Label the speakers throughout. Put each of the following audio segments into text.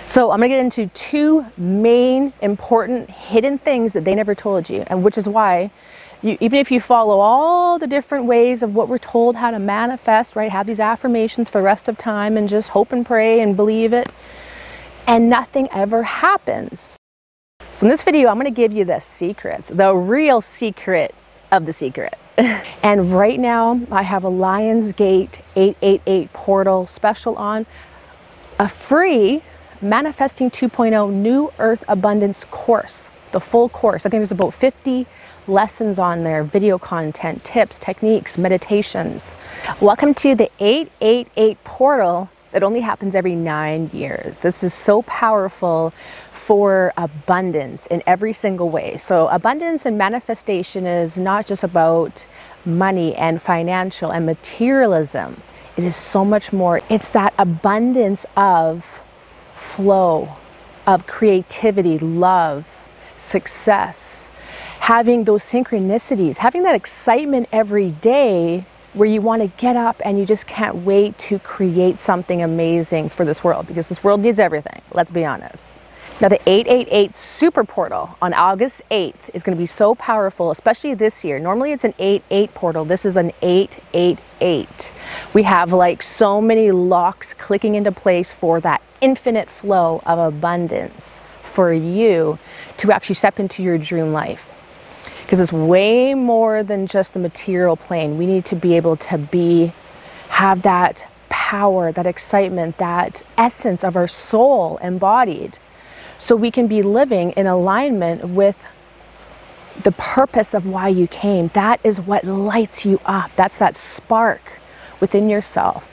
Speaker 1: So I'm going to get into two main important hidden things that they never told you, and which is why even if you follow all the different ways of what we're told how to manifest, right, have these affirmations for the rest of time and just hope and pray and believe it, and nothing ever happens. So in this video, I'm going to give you the secrets, the real secret of the secret. And right now I have a Lionsgate 888 portal special on, a free Manifesting 2.0 New Earth Abundance course, the full course. I think there's about 50 lessons on there, video content, tips, techniques, meditations. Welcome to the 888 portal that only happens every 9 years. This is so powerful for abundance in every single way. So abundance and manifestation is not just about money and financial and materialism. It is so much more. It's that abundance of flow, of creativity, love, success, having those synchronicities, having that excitement every day where you want to get up and you just can't wait to create something amazing for this world, because this world needs everything, let's be honest. Now the 888 super portal on August 8th is going to be so powerful, especially this year. Normally it's an 88 portal. This is an 888. We have like so many locks clicking into place for that infinite flow of abundance for you to actually step into your dream life. Because it's way more than just the material plane. We need to be able to have that power, that excitement, that essence of our soul embodied, so we can be living in alignment with the purpose of why you came. That is what lights you up. That's that spark within yourself.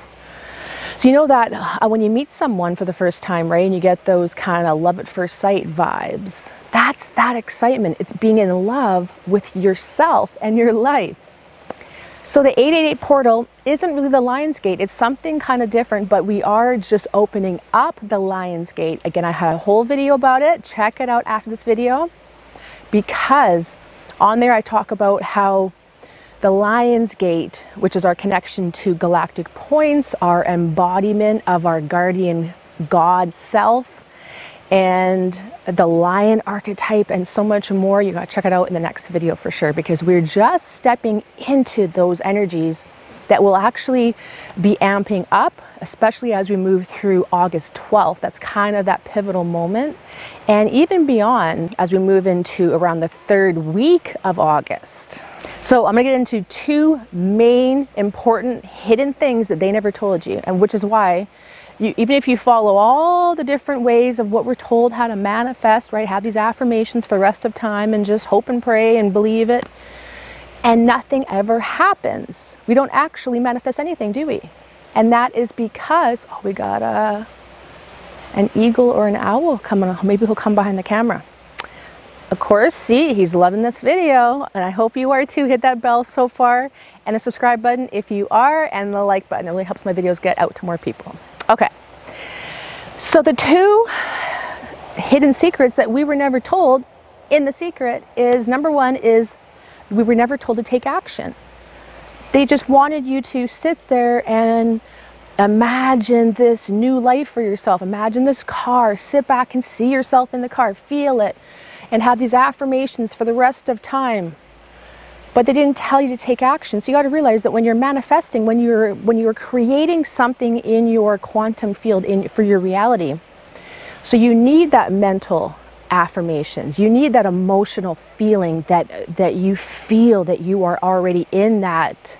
Speaker 1: So you know that when you meet someone for the first time, right, and you get those kind of love at first sight vibes, that's that excitement. It's being in love with yourself and your life. So the 888 portal isn't really the Lionsgate. It's something kind of different, but we are just opening up the Lionsgate. Again, I have a whole video about it. Check it out after this video, because on there I talk about how the Lionsgate, which is our connection to galactic points, our embodiment of our guardian God self, and the lion archetype, and so much more. You gotta check it out in the next video for sure, because we're just stepping into those energies that will actually be amping up, especially as we move through August 12th. That's kind of that pivotal moment. And even beyond, as we move into around the 3rd week of August. So I'm gonna get into two main important hidden things that they never told you, and which is why even if you follow all the different ways of what we're told how to manifest, right, have these affirmations for the rest of time and just hope and pray and believe it, and nothing ever happens. We don't actually manifest anything, do we? And that is because, oh, we got an eagle or an owl coming on. Maybe he'll come behind the camera. Of course, see, he's loving this video, and I hope you are too. Hit that bell so far, and the subscribe button if you are, and the like button. It really helps my videos get out to more people. Okay, so the two hidden secrets that we were never told in the secret is, number one is we were never told to take action. They just wanted you to sit there and imagine this new life for yourself. Imagine this car, sit back and see yourself in the car, feel it, and have these affirmations for the rest of time. But they didn't tell you to take action. So you got to realize that when you're manifesting, when you're creating something in your quantum field for your reality, so you need that mental affirmations. You need that emotional feeling that you feel that you are already in that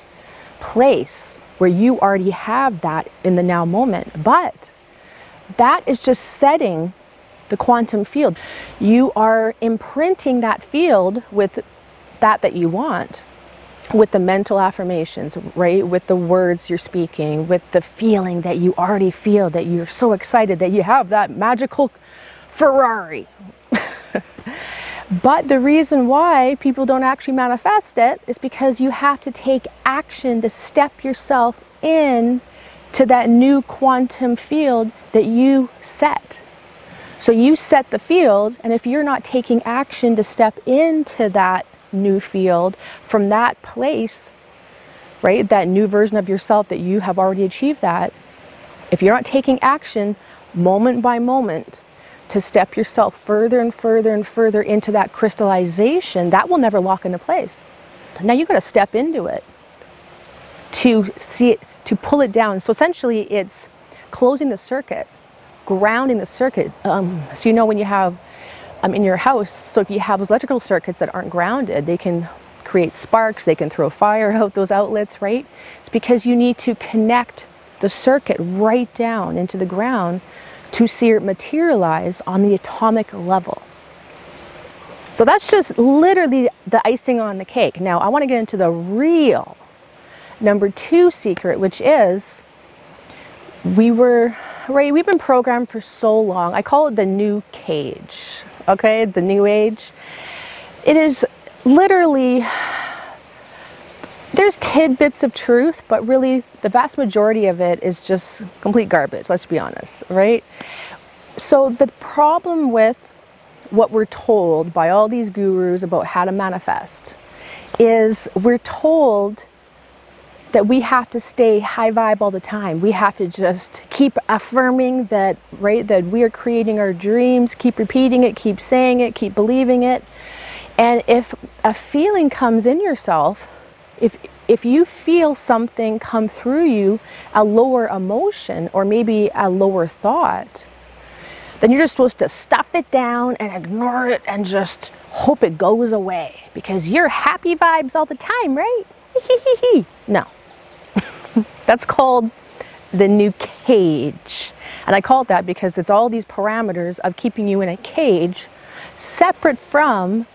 Speaker 1: place where you already have that in the now moment. But that is just setting the quantum field. You are imprinting that field with that you want, with the mental affirmations, right? With the words you're speaking, with the feeling that you already feel, that you're so excited that you have that magical Ferrari. But the reason why people don't actually manifest it is because you have to take action to step yourself in to that new quantum field that you set. So you set the field, and if you're not taking action to step into that new field from that place, right, that new version of yourself that you have already achieved, that if you're not taking action moment by moment, to step yourself further and further and further into that crystallization, that will never lock into place. Now you got to step into it to see it, to pull it down. So essentially it's closing the circuit, grounding the circuit. So you know, when you have in your house, so if you have those electrical circuits that aren't grounded, they can create sparks, they can throw fire out those outlets, right? It's because you need to connect the circuit right down into the ground to see it materialize on the atomic level. So that's just literally the icing on the cake. Now I want to get into the real number 2 secret, which is we've been programmed for so long. I call it the new cage, okay? The new age. It is literally, there's tidbits of truth, but really the vast majority of it is just complete garbage, let's be honest, right? So the problem with what we're told by all these gurus about how to manifest is we're told that we have to stay high vibe all the time. We have to just keep affirming that, right, that we are creating our dreams, keep repeating it, keep saying it, keep believing it. And if a feeling comes in yourself, if you feel something come through you, a lower emotion or maybe a lower thought, then you're just supposed to stuff it down and ignore it and just hope it goes away because you're happy vibes all the time, right? No. That's called the new cage. And I call it that because it's all these parameters of keeping you in a cage separate from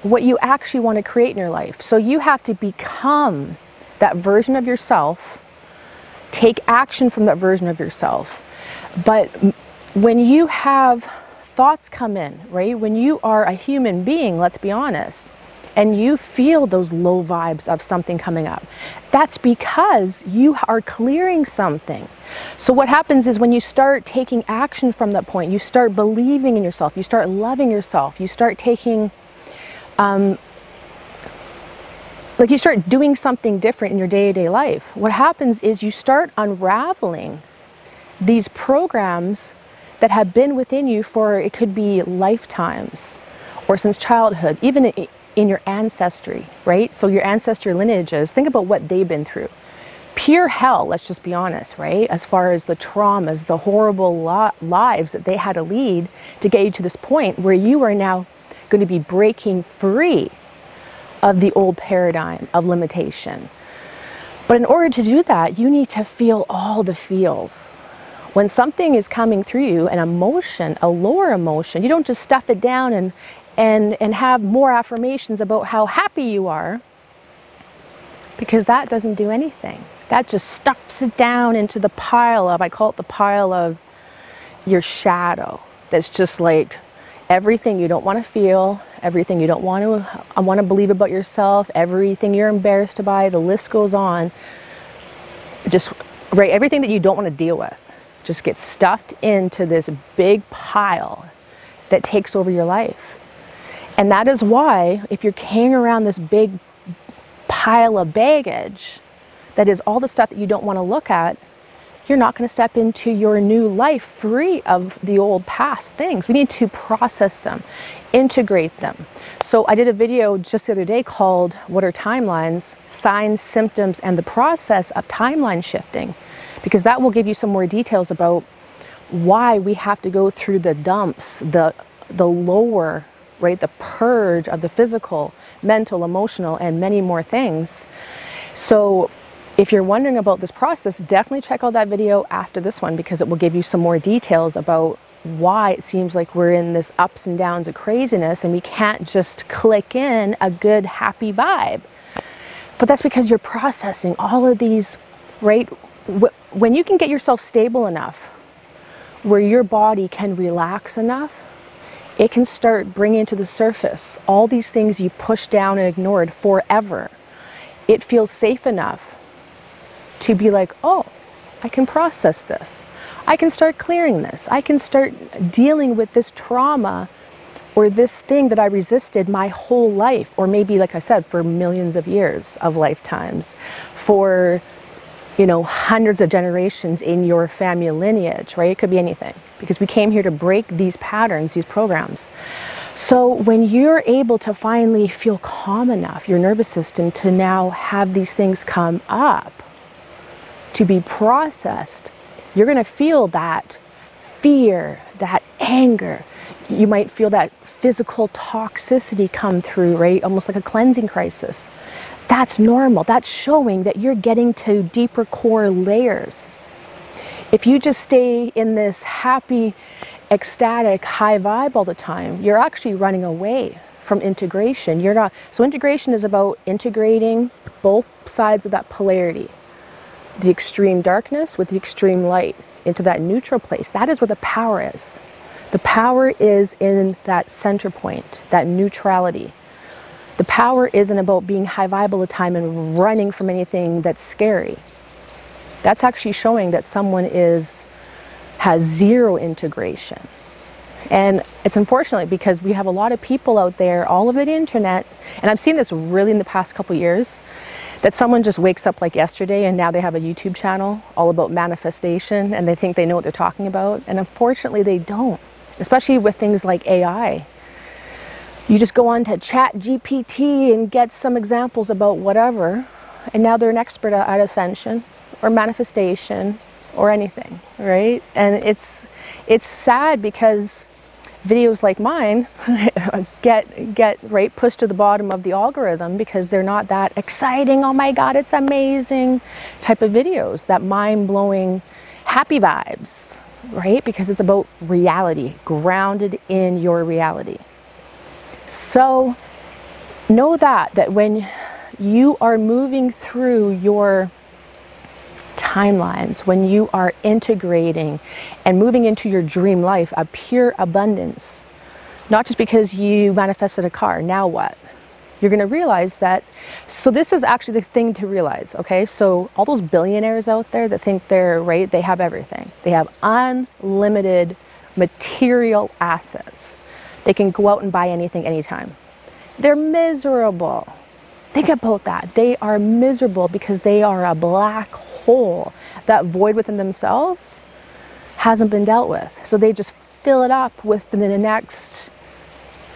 Speaker 1: what you actually want to create in your life. So you have to become that version of yourself, take action from that version of yourself. But when you have thoughts come in, right, when you are a human being, let's be honest, and you feel those low vibes of something coming up, that's because you are clearing something. So what happens is when you start taking action from that point, you start believing in yourself, you start loving yourself, you start taking, like you start doing something different in your day-to-day life. What happens is you start unraveling these programs that have been within you for, it could be lifetimes or since childhood, even in your ancestry, right? So your ancestry lineages, think about what they've been through. Pure hell, let's just be honest, right? As far as the traumas, the horrible lives that they had to lead to get you to this point where you are now going to be breaking free of the old paradigm of limitation. But in order to do that, you need to feel all the feels. When something is coming through you, an emotion, a lower emotion, you don't just stuff it down and have more affirmations about how happy you are, because that doesn't do anything. That just stuffs it down into the pile of, I call it the pile of your shadow. That's just like everything you don't want to feel, everything you don't want to believe about yourself, everything you're embarrassed by, the list goes on. Just, right, everything that you don't want to deal with just gets stuffed into this big pile that takes over your life. And that is why, if you're carrying around this big pile of baggage, that is all the stuff that you don't want to look at, you're not going to step into your new life free of the old past things. We need to process them, integrate them. So I did a video just the other day called What Are Timelines? Signs, Symptoms, and the Process of Timeline Shifting, because that will give you some more details about why we have to go through the dumps, the lower, right, the purge of the physical, mental, emotional, and many more things. So if you're wondering about this process, definitely check out that video after this one, because it will give you some more details about why it seems like we're in this ups and downs of craziness and we can't just click in a good, happy vibe. But that's because you're processing all of these, right? When you can get yourself stable enough where your body can relax enough, it can start bringing to the surface all these things you pushed down and ignored forever. It feels safe enough to be like, oh, I can process this. I can start clearing this. I can start dealing with this trauma or this thing that I resisted my whole life, or maybe, like I said, for millions of years of lifetimes, for, you know, hundreds of generations in your family lineage, right? It could be anything. because we came here to break these patterns, these programs. So when you're able to finally feel calm enough, your nervous system, to now have these things come up to be processed, you're going to feel that fear, that anger. You might feel that physical toxicity come through, right? Almost like a cleansing crisis. That's normal. That's showing that you're getting to deeper core layers. If you just stay in this happy, ecstatic, high vibe all the time, you're actually running away from integration. You're not. So integration is about integrating both sides of that polarity, the extreme darkness with the extreme light, into that neutral place. That is where the power is. The power is in that center point, that neutrality. The power isn't about being high vibe all the time and running from anything that's scary. That's actually showing that someone has zero integration. And it's unfortunate because we have a lot of people out there all over the internet, and I've seen this really in the past couple years, that someone just wakes up like yesterday and now they have a YouTube channel all about manifestation and they think they know what they're talking about. And unfortunately they don't, especially with things like AI. You just go on to ChatGPT and get some examples about whatever, and now they're an expert at ascension or manifestation or anything, right? And it's sad because videos like mine get right pushed to the bottom of the algorithm because they're not that exciting, oh my God, it's amazing type of videos, that mind-blowing happy vibes, right? Because it's about reality, grounded in your reality. So know that when you are moving through your timelines, when you are integrating and moving into your dream life, a pure abundance, not just because you manifested a car, now what? You're going to realize that, so this is actually the thing to realize, okay? So all those billionaires out there that think they're, right, they have everything. They have unlimited material assets. They can go out and buy anything, anytime. They're miserable. Think about that. They are miserable because they are a black hole. That void within themselves hasn't been dealt with. So they just fill it up with the next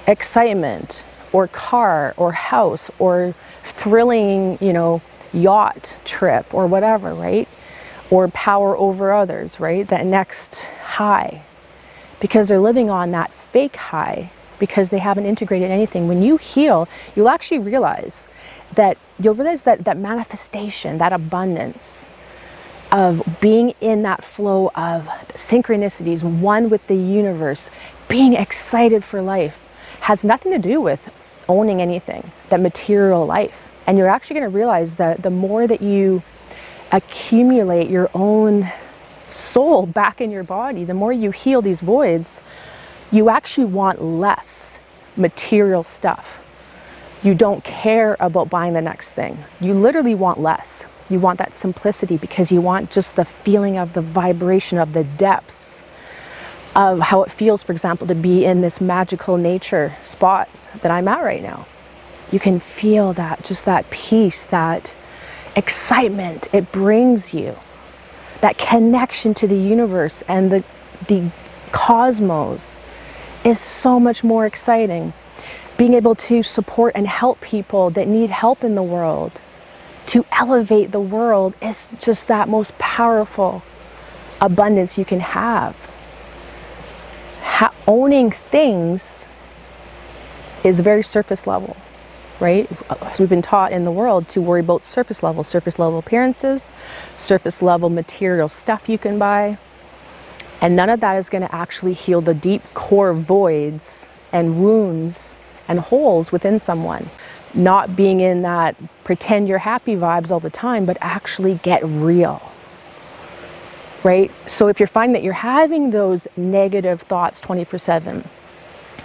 Speaker 1: excitement or car or house or thrilling, yacht trip or whatever, right? Or power over others, right? That next high. Because they're living on that fake high because they haven't integrated anything. When you heal, you'll actually realize that that manifestation, that abundance of being in that flow of synchronicities, one with the universe, being excited for life, has nothing to do with owning anything, that material life. And you're actually going to realize that the more that you accumulate your own soul back in your body, the more you heal these voids, you actually want less material stuff. You don't care about buying the next thing. You literally want less. You want that simplicity because you want just the feeling of the vibration of the depths of how it feels, for example, to be in this magical nature spot that I'm at right now. You can feel that, just that peace, that excitement it brings you. That connection to the universe and the cosmos is so much more exciting. Being able to support and help people that need help in the world, to elevate the world, is just that most powerful abundance you can have. Owning things is very surface level, right? So we've been taught in the world to worry about surface level appearances, surface level material stuff you can buy. And none of that is going to actually heal the deep core voids and wounds and holes within someone. Not being in that pretend you're happy vibes all the time, but actually get real, right? So if you're finding that you're having those negative thoughts 24/7,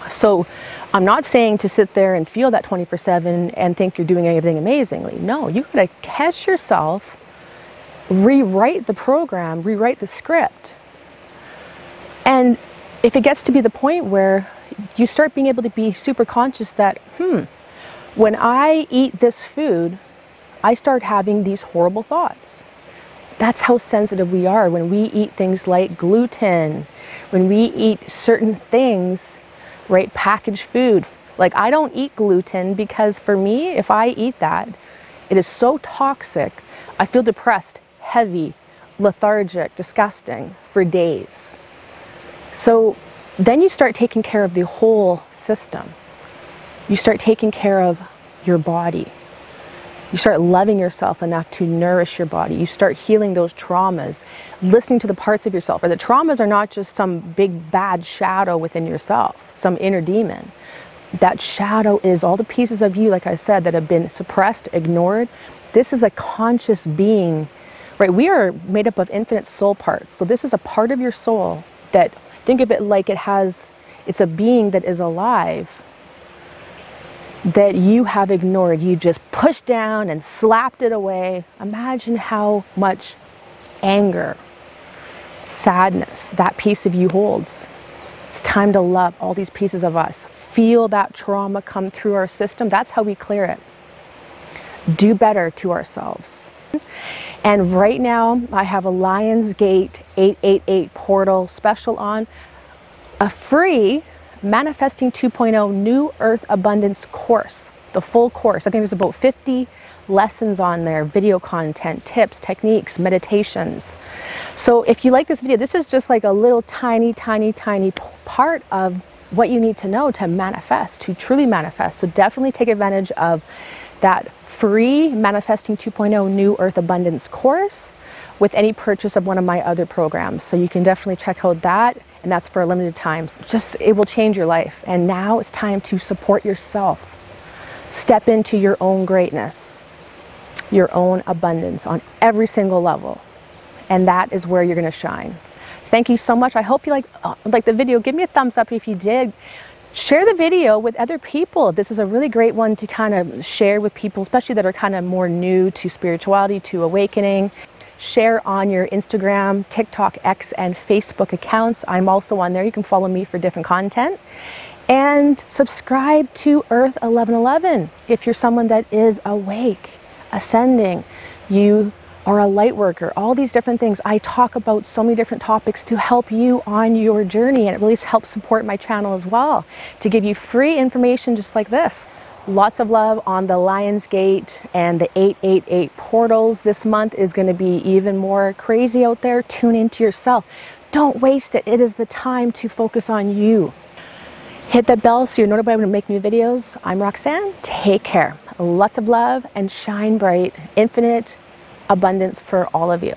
Speaker 1: so I'm not saying to sit there and feel that 24/7 and think you're doing everything amazingly. No, you gotta catch yourself, rewrite the program, rewrite the script. And if it gets to be the point where you start being able to be super conscious that, when I eat this food, I start having these horrible thoughts. That's how sensitive we are when we eat things like gluten, when we eat certain things, right, packaged food. Like I don't eat gluten because for me, if I eat that, it is so toxic. I feel depressed, heavy, lethargic, disgusting for days. So then you start taking care of the whole system. You start taking care of your body. You start loving yourself enough to nourish your body. You start healing those traumas, listening to the parts of yourself. Or the traumas are not just some big bad shadow within yourself, some inner demon. That shadow is all the pieces of you, like I said, that have been suppressed, ignored. This is a conscious being, right? We are made up of infinite soul parts. So this is a part of your soul that, think of it like it's a being that is alive, that you have ignored. You just pushed down and slapped it away. Imagine how much anger, sadness that piece of you holds. It's time to love all these pieces of us. Feel that trauma come through our system. That's how we clear it. Do better to ourselves. And right now I have a Lionsgate 888 portal special on, a free Manifesting 2.0 New Earth Abundance course, the full course. I think there's about 50 lessons on there, video content, tips, techniques, meditations. So if you like this video, this is just like a little tiny part of what you need to know to manifest, to truly manifest. So definitely take advantage of that free Manifesting 2.0 New Earth Abundance course with any purchase of one of my other programs. So you can definitely check out that, and that's for a limited time. It will change your life. And now it's time to support yourself. Step into your own greatness, your own abundance on every single level. And that is where you're gonna shine. Thank you so much. I hope you like the video. Give me a thumbs up if you did. Share the video with other people. This is a really great one to kind of share with people, especially that are kind of more new to spirituality, to awakening. Share on your Instagram, TikTok, X, and Facebook accounts. I'm also on there. You can follow me for different content. And subscribe to EARTH1111 if you're someone that is awake, ascending, you are a light worker, all these different things. I talk about so many different topics to help you on your journey, and it really helps support my channel as well, to give you free information just like this. Lots of love on the Lionsgate and the 888 portals. This month is going to be even more crazy out there. Tune into yourself. Don't waste it. It is the time to focus on you. Hit that bell so you're notified when I make new videos. I'm Roxanne. Take care. Lots of love and shine bright. Infinite abundance for all of you.